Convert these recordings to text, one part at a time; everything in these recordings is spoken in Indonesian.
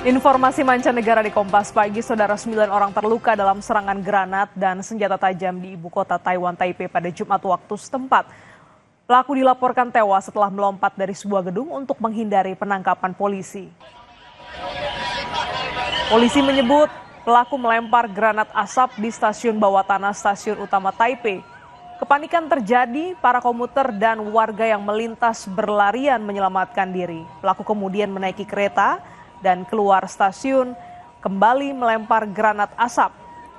Informasi mancanegara di Kompas Pagi, saudara, 9 orang terluka dalam serangan granat dan senjata tajam di ibu kota Taiwan, Taipei pada Jumat waktu setempat. Pelaku dilaporkan tewas setelah melompat dari sebuah gedung untuk menghindari penangkapan polisi. Polisi menyebut pelaku melempar granat asap di stasiun bawah tanah stasiun utama Taipei. Kepanikan terjadi, para komuter dan warga yang melintas berlarian menyelamatkan diri. Pelaku kemudian menaiki kereta dan keluar stasiun, kembali melempar granat asap.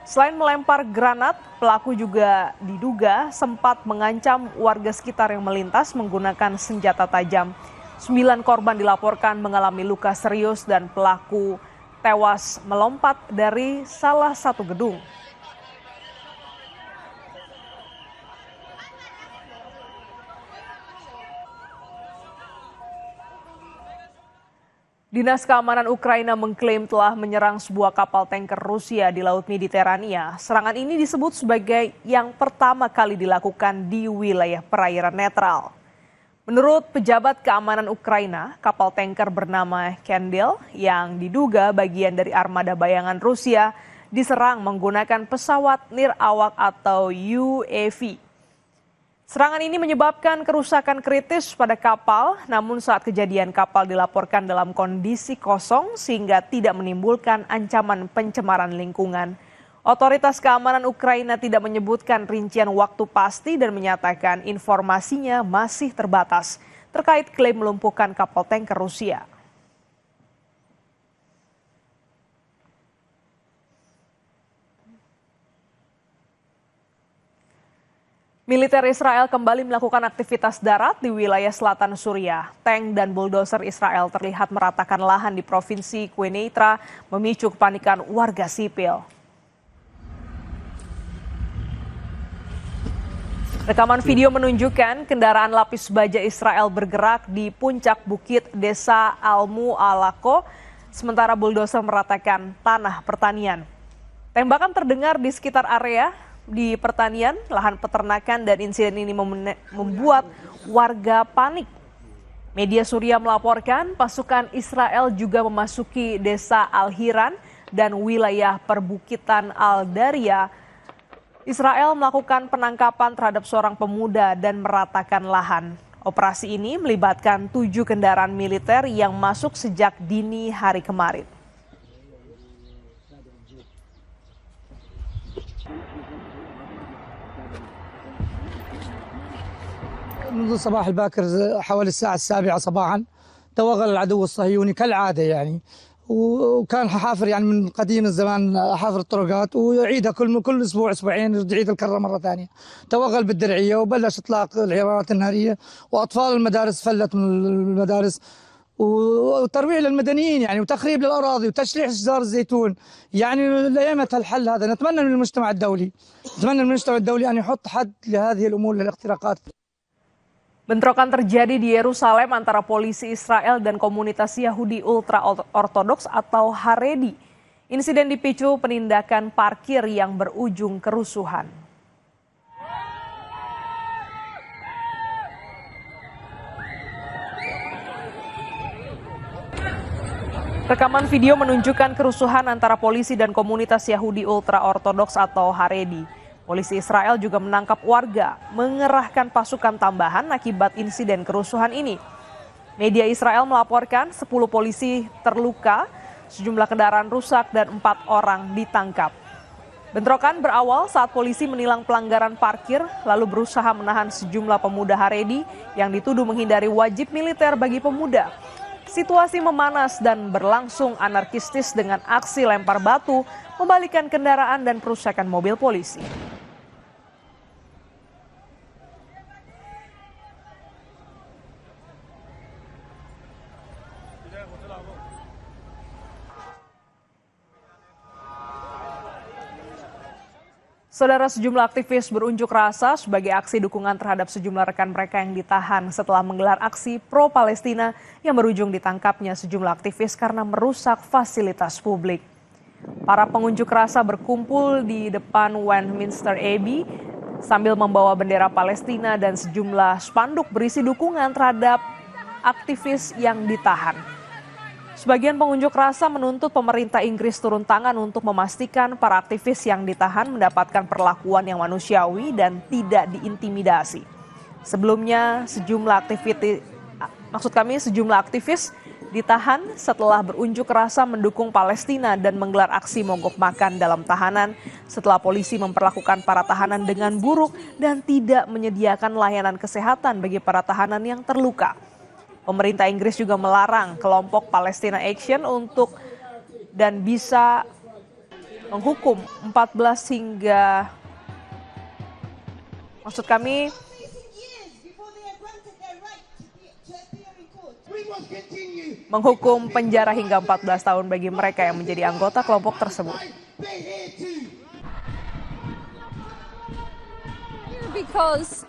Selain melempar granat, pelaku juga diduga sempat mengancam warga sekitar yang melintas menggunakan senjata tajam. 9 korban dilaporkan mengalami luka serius dan pelaku tewas melompat dari salah satu gedung. Dinas Keamanan Ukraina mengklaim telah menyerang sebuah kapal tanker Rusia di Laut Mediterania. Serangan ini disebut sebagai yang pertama kali dilakukan di wilayah perairan netral. Menurut pejabat keamanan Ukraina, kapal tanker bernama Kendel yang diduga bagian dari armada bayangan Rusia diserang menggunakan pesawat nirawak atau UAV. Serangan ini menyebabkan kerusakan kritis pada kapal, namun saat kejadian kapal dilaporkan dalam kondisi kosong sehingga tidak menimbulkan ancaman pencemaran lingkungan. Otoritas keamanan Ukraina tidak menyebutkan rincian waktu pasti dan menyatakan informasinya masih terbatas terkait klaim melumpuhkan kapal tanker Rusia. Militer Israel kembali melakukan aktivitas darat di wilayah selatan Suriah. Tank dan bulldozer Israel terlihat meratakan lahan di provinsi Quneitra, memicu kepanikan warga sipil. Rekaman video menunjukkan kendaraan lapis baja Israel bergerak di puncak bukit desa Al-Mu'alako, sementara bulldozer meratakan tanah pertanian. Tembakan terdengar di sekitar area di pertanian, lahan peternakan, dan insiden ini membuat warga panik. Media Suriah melaporkan pasukan Israel juga memasuki desa Al-Hiran dan wilayah perbukitan Al-Daria. Israel melakukan penangkapan terhadap seorang pemuda dan meratakan lahan. Operasi ini melibatkan 7 kendaraan militer yang masuk sejak dini hari kemarin. منذ الصباح الباكر حوالي الساعة 7 صباحا توغل العدو الصهيوني كالعادة يعني، وكان حافر يعني من قديم الزمان حافر الطرقات ويعيدها كل أسبوع أسبوعين يعيد الكرة مرة ثانية. توغل بالدرعية وبلش إطلاق العبارات النارية وأطفال المدارس فلت من المدارس وترويع للمدنيين يعني، وتخريب للأراضي وتشليح شجار الزيتون. يعني لأيمتى الحل هذا؟ نتمنى من المجتمع الدولي أن يحط حد لهذه الأمور للاختراقات. Bentrokan terjadi di Yerusalem antara polisi Israel dan komunitas Yahudi ultra-ortodoks atau Haredi. Insiden dipicu penindakan parkir yang berujung kerusuhan. Rekaman video menunjukkan kerusuhan antara polisi dan komunitas Yahudi ultra-ortodoks atau Haredi. Polisi Israel juga menangkap warga, mengerahkan pasukan tambahan akibat insiden kerusuhan ini. Media Israel melaporkan 10 polisi terluka, sejumlah kendaraan rusak dan 4 orang ditangkap. Bentrokan berawal saat polisi menilang pelanggaran parkir, lalu berusaha menahan sejumlah pemuda Haredi yang dituduh menghindari wajib militer bagi pemuda. Situasi memanas dan berlangsung anarkistis dengan aksi lempar batu, membalikkan kendaraan dan perusakan mobil polisi. Saudara, sejumlah aktivis berunjuk rasa sebagai aksi dukungan terhadap sejumlah rekan mereka yang ditahan setelah menggelar aksi pro-Palestina yang berujung ditangkapnya sejumlah aktivis karena merusak fasilitas publik. Para pengunjuk rasa berkumpul di depan Westminster Abbey sambil membawa bendera Palestina dan sejumlah spanduk berisi dukungan terhadap aktivis yang ditahan. Sebagian pengunjuk rasa menuntut pemerintah Inggris turun tangan untuk memastikan para aktivis yang ditahan mendapatkan perlakuan yang manusiawi dan tidak diintimidasi. Sebelumnya, sejumlah aktivis ditahan setelah berunjuk rasa mendukung Palestina dan menggelar aksi mogok makan dalam tahanan setelah polisi memperlakukan para tahanan dengan buruk dan tidak menyediakan layanan kesehatan bagi para tahanan yang terluka. Pemerintah Inggris juga melarang kelompok Palestina Action untuk dan bisa menghukum 14 hingga menghukum penjara hingga 14 tahun bagi mereka yang menjadi anggota kelompok tersebut. Because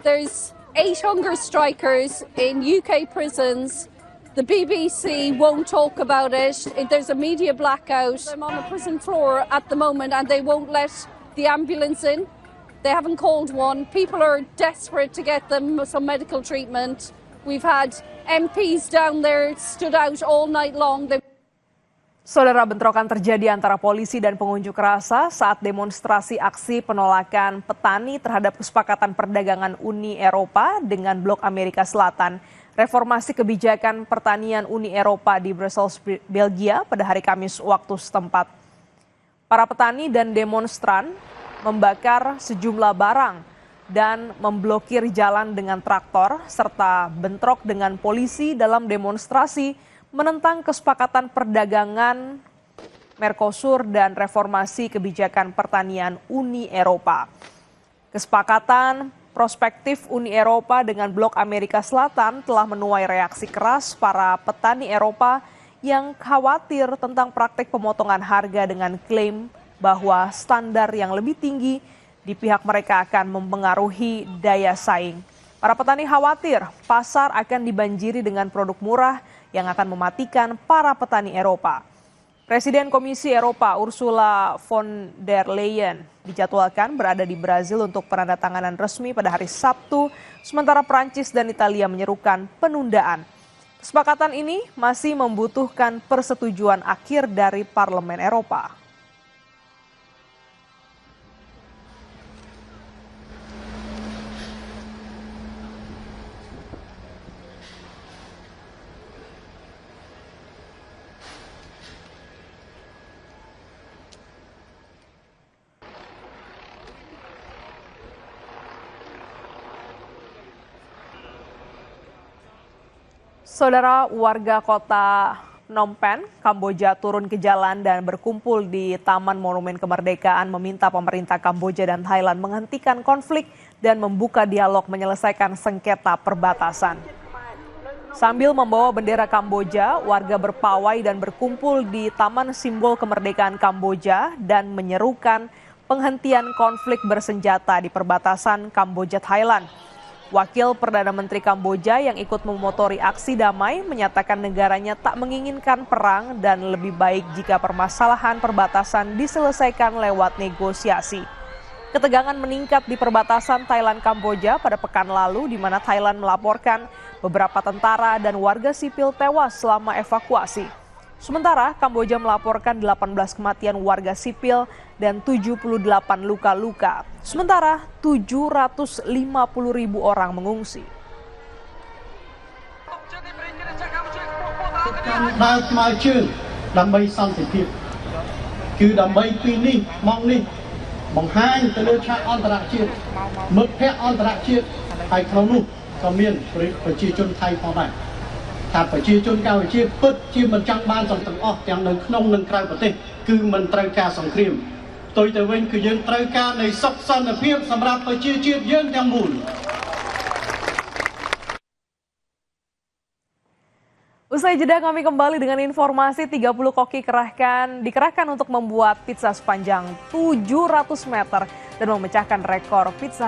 there's 8 hunger strikers in UK prisons. The BBC won't talk about it. There's a media blackout. I'm on the prison floor at the moment and they won't let the ambulance in. They haven't called one. People are desperate to get them some medical treatment. We've had MPs down there stood out all night long. Saudara, bentrokan terjadi antara polisi dan pengunjuk rasa saat demonstrasi aksi penolakan petani terhadap kesepakatan perdagangan Uni Eropa dengan Blok Amerika Selatan. Reformasi kebijakan pertanian Uni Eropa di Brussels, Belgia pada hari Kamis waktu setempat. Para petani dan demonstran membakar sejumlah barang dan memblokir jalan dengan traktor serta bentrok dengan polisi dalam demonstrasi menentang kesepakatan perdagangan Mercosur dan reformasi kebijakan pertanian Uni Eropa. Kesepakatan prospektif Uni Eropa dengan Blok Amerika Selatan telah menuai reaksi keras para petani Eropa yang khawatir tentang praktik pemotongan harga dengan klaim bahwa standar yang lebih tinggi di pihak mereka akan mempengaruhi daya saing. Para petani khawatir pasar akan dibanjiri dengan produk murah yang akan mematikan para petani Eropa. Presiden Komisi Eropa Ursula von der Leyen dijadwalkan berada di Brazil untuk penandatanganan resmi pada hari Sabtu, sementara Prancis dan Italia menyerukan penundaan. Kesepakatan ini masih membutuhkan persetujuan akhir dari Parlemen Eropa. Saudara, warga kota Phnom Penh, Kamboja turun ke jalan dan berkumpul di Taman Monumen Kemerdekaan meminta pemerintah Kamboja dan Thailand menghentikan konflik dan membuka dialog menyelesaikan sengketa perbatasan. Sambil membawa bendera Kamboja, warga berpawai dan berkumpul di Taman Simbol Kemerdekaan Kamboja dan menyerukan penghentian konflik bersenjata di perbatasan Kamboja-Thailand. Wakil Perdana Menteri Kamboja yang ikut memotori aksi damai menyatakan negaranya tak menginginkan perang dan lebih baik jika permasalahan perbatasan diselesaikan lewat negosiasi. Ketegangan meningkat di perbatasan Thailand-Kamboja pada pekan lalu di mana Thailand melaporkan beberapa tentara dan warga sipil tewas selama evakuasi. Sementara Kamboja melaporkan 18 kematian warga sipil dan 78 luka-luka. Sementara 750.000 orang mengungsi. ដើរថ្មើរជើងដើម្បីសន្តិភាពគឺដើម្បីពីនេះមកនេះបង្ហាញទៅលើឆាកអន្តរជាតិមិត្តភ័ក្តិអន្តរជាតិហើយក្នុងនោះក៏មានប្រជាជនថៃផងដែរថាប្រជាជនកម្ពុជាពិតជាមិនចង់បានទាំងអស់ទាំងនៅក្នុងនិងក្រៅប្រទេសគឺមិនត្រូវការសង្គ្រាមផ្ទុយទៅវិញគឺយើងត្រូវការនៃសុខសន្តិភាពសម្រាប់ប្រជាជាតិយើងទាំងមូល Usai jeda kami kembali dengan informasi 30 koki dikerahkan untuk membuat pizza sepanjang 700 meter dan memecahkan rekor pizza